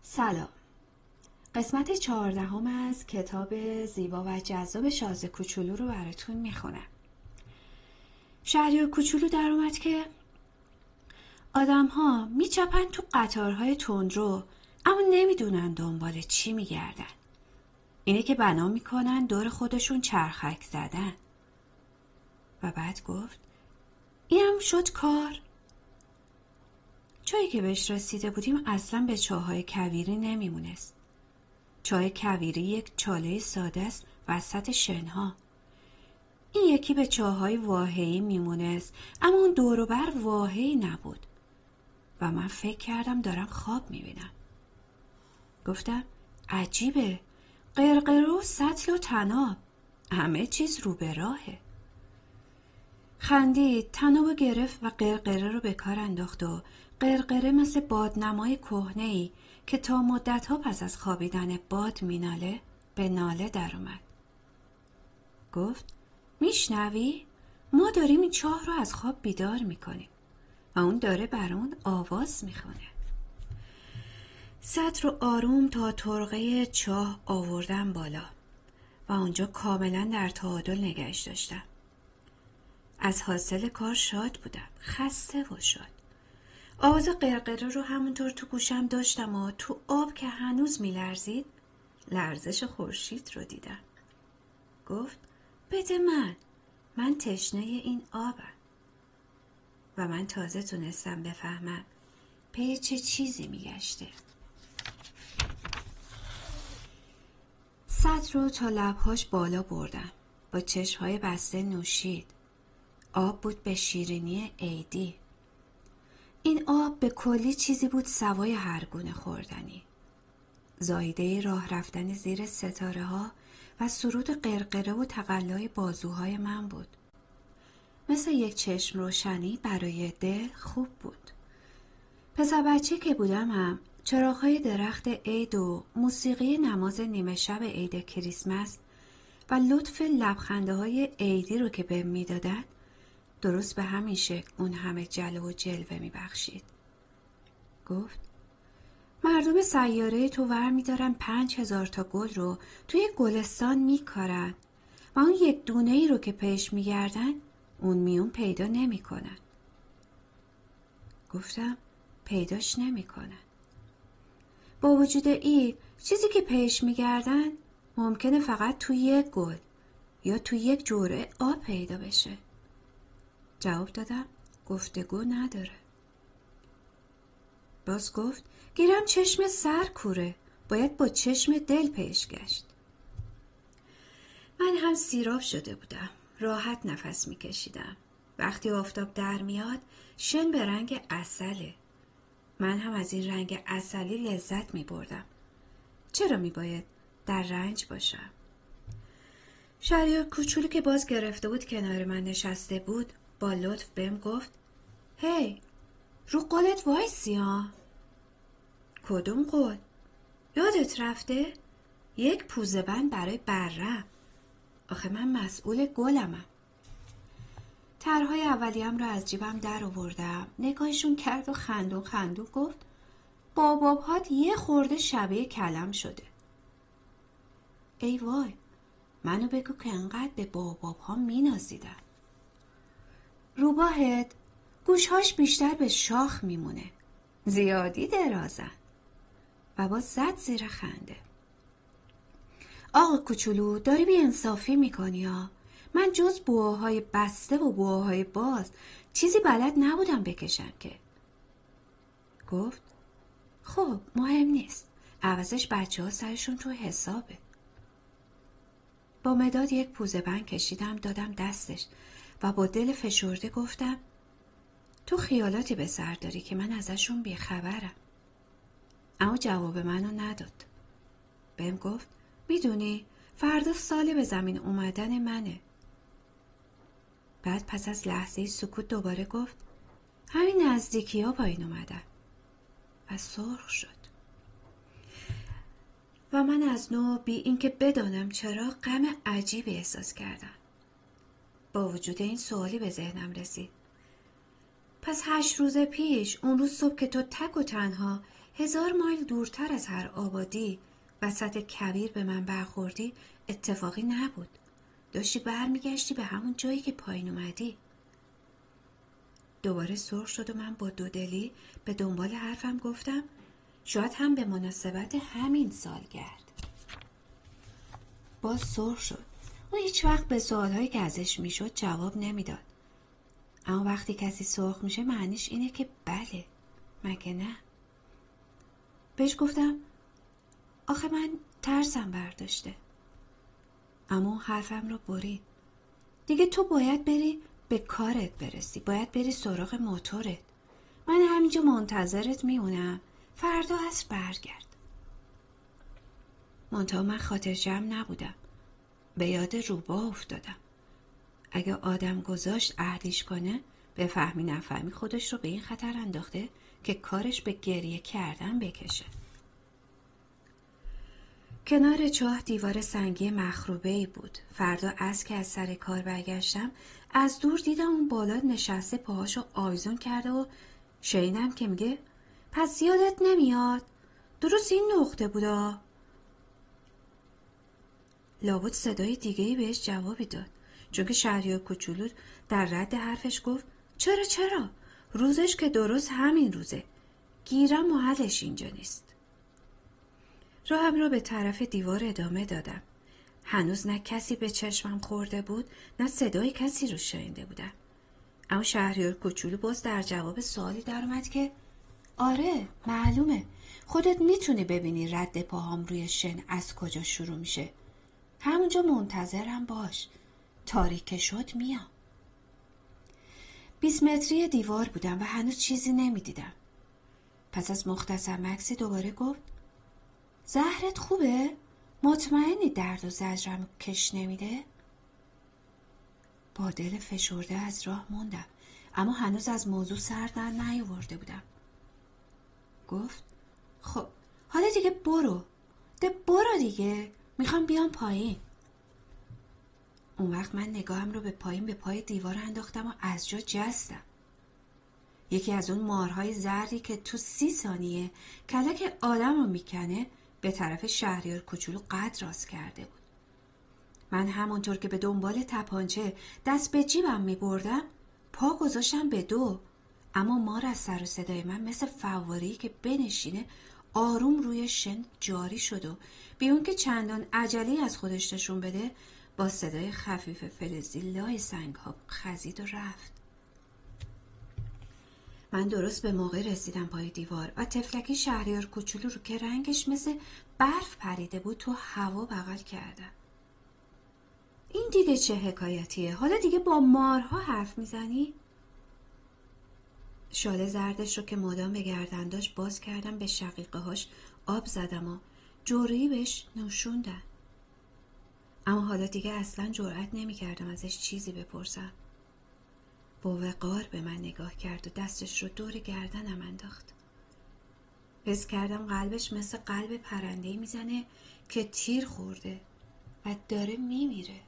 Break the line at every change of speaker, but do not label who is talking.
سلام. قسمت 14 از کتاب زیبا و جذاب شاز کوچولو رو براتون میخونم. شهریار کوچولو در اومد که آدم ها میچپن تو قطارهای تندرو، اما نمیدونن دنبال چی میگردن. اینه که بنا میکنن دور خودشون چرخک زدن. و بعد گفت اینم شد کار. چایی که بهش رسیده بودیم اصلا به چاهای کویری نمیمونست. چای کویری یک چاله ساده است وسط شنها. این یکی به چاهای واهی میمونست، اما اون دوروبر واهی نبود و من فکر کردم دارم خواب میبینم. گفتم عجیبه، قرقره و سطل و تناب، همه چیز رو به راهه. خندید، تنابو گرفت و قرقره رو به کار انداخت و قرقره مثل بادنمای کهنه‌ای که تا مدت‌ها پس از خوابیدن باد میناله به ناله در اومد. گفت میشنوی؟ ما داریم این چاه رو از خواب بیدار میکنیم و اون داره برامون آواز میخونه. سطل رو آروم تا طرقه چاه آوردم بالا و اونجا کاملا در تعادل نگهش داشتم. از حاصل کار شاد بودم، خسته و شاد. آواز قرقره رو همونطور تو گوشم داشتم و تو آب که هنوز میلرزید لرزش خورشید رو دیدم. گفت بده من تشنه این آبم. و من تازه تونستم بفهمم پی چه چیزی میگشته. سطل رو تا لبهاش بالا بردم، با چشمهای بسته نوشید. آب بود به شیرینی عیدی. این آب به کلی چیزی بود سوای هر گونه خوردنی. زایده راه رفتن زیر ستاره ها و سرود قرقره و تقلای بازوهای من بود. مثل یک چشم روشنی برای دل خوب بود. پسر بچه که بودم هم چراغ‌های درخت عید و موسیقی نماز نیمه شب عید کریسمس و لطف لبخنده‌های عیدی رو که بهم میدادن درست به همین شکل اون همه جلوه و جلوه میبخشید. گفت مردم سیاره تو ور میدارن 5000 تا گل رو توی گلستان میکارن و اون یک دونه ای رو که پیش میگردن اون میون پیدا نمیکنن. گفتم پیداش نمیکنن. با وجود این چیزی که پیش میگردن ممکنه فقط توی یک گل یا توی یک جرعه آب پیدا بشه. جواب دادم گفتگو نداره. باز گفت گیرم چشم سر کوره، باید با چشم دل پیش گشت. من هم سیراب شده بودم، راحت نفس میکشیدم. وقتی آفتاب در میاد شن به رنگ عسله. من هم از این رنگ عسلی لذت میبردم. چرا میباید در رنج باشم؟ شهریار کوچولو که باز گرفته بود کنار من نشسته بود با لطف بهم گفت هی رو قولت وایسی ها. کدوم قول؟ یادت رفته؟ یک پوزه بند برای برم. آخه من مسئول گلمم. طرحهای اولیم رو از جیبم در آوردم، نگاهشون کرد و خندون گفت بابابهات یه خورده شبیه کلم شده. ای وای، منو بگو که انقدر به بابابها مینازیدم. روباهت گوشهاش بیشتر به شاخ میمونه، زیادی درازن. و باز زد زیر خنده. آقا کوچولو داری بی انصافی میکنی ها. من جز بوههای بسته و بوههای باز چیزی بلد نبودم بکشم که. گفت خب مهم نیست، عوضش بچه ها سرشون تو حسابه. با مداد یک پوزه بند کشیدم دادم دستش و با دل فشرده گفتم تو خیالاتی به سر داری که من ازشون بیخبرم. اما جواب منو نداد. بهم گفت میدونی فردا سال به زمین اومدن منه. بعد پس از لحظه سکوت دوباره گفت همین نزدیکی ها پایین اومدن. و سرخ شد. و من از نو بی اینکه بدانم چرا غم عجیبی احساس کردم. با وجود این سوالی به ذهنم رسید. پس 8 روز پیش اون روز صبح که تو تک و تنها 1000 مایل دورتر از هر آبادی وسط کویر به من برخوردی اتفاقی نبود. داشتی برمیگشتی به همون جایی که پایین اومدی. دوباره سرخ شد و من با دودلی به دنبال حرفم گفتم شاید هم به مناسبت همین سالگرد. باز سرخ شد. او هیچ وقت به سوالهایی که ازش میشد جواب نمیداد. اما وقتی کسی سرخ میشه معنیش اینه که بله، مگه نه؟ بهش گفتم آخه من ترسم برداشته. اما حرفم رو برید. دیگه تو باید بری به کارت برسی، باید بری سراغ موتورت. من همینجا منتظرت میمونم، فردا عصر برگرد. منتها من خاطر جمع نبودم. به یاد روبا افتادم. اگه آدم گذاشت عهدیش کنه، بفهمی نفهمی خودش رو به این خطر انداخته که کارش به گریه کردن بکشه. کنار چاه دیوار سنگی مخروبه‌ای بود. فردا عصر که از سر کار برگشتم از دور دیدم اون بالا نشسته پاهاشو آویزون کرده و شنیدم که میگه پس یادت نمیاد؟ درست این نقطه بودا. لابد صدای دیگه‌ای بهش جوابی داد، چون که شهریار کوچولو در رد حرفش گفت چرا؟ روزش که درست همین روزه. گیرم محلش اینجا نیست. راهم را به طرف دیوار ادامه دادم. هنوز نه کسی به چشمم خورده بود، نه صدای کسی رو شنیده بودم. اما شهریار کوچولو باز در جواب سوالی در اومد که آره معلومه، خودت میتونی ببینی رد پاهام روی شن از کجا شروع میشه. همونجا منتظرم باش، تاریک شد میام. 20 متری دیوار بودم و هنوز چیزی نمیدیدم. پس از مختصر مکسی دوباره گفت زهرت خوبه؟ مطمئنی درد و زجرم کش نمیده؟ با دل فشرده از راه موندم، اما هنوز از موضوع سر در نیاورده بودم. گفت خب حالا دیگه برو دیگه، میخوام بیام پایین. اون وقت من نگاهم رو به پای دیوار انداختم و از جا جستم. یکی از اون مارهای زردی که تو 30 ثانیه کلک آدم رو میکنه به طرف شهریار کوچولو قد راست کرده بود. من همونطور که به دنبال تپانچه دست به جیبم میبردم پا گذاشتم به دو، اما مار از سر و صدای من مثل فواره‌ای که بنشینه آروم روی شن جاری شد و بی اون که چندان عجله از خودش نشون بده با صدای خفیف فلزی لای سنگ ها خزید و رفت. من درست به موقع رسیدم پای دیوار و تفلکی شهریار کوچولو رو که رنگش مثل برف پریده بود تو هوا بغل کردم. این دیگه چه حکایتیه؟ حالا دیگه با مارها حرف میزنی؟ شاله زردش رو که مدام به گردن داشت باز کردم، به شقیقه هاش آب زدم و جوری بهش نوشوندم. اما حالا دیگه اصلا جرئت نمی کردم ازش چیزی بپرسم. با وقار به من نگاه کرد و دستش رو دور گردنم انداخت. حس کردم قلبش مثل قلب پرنده‌ای میزنه که تیر خورده و داره میمیره.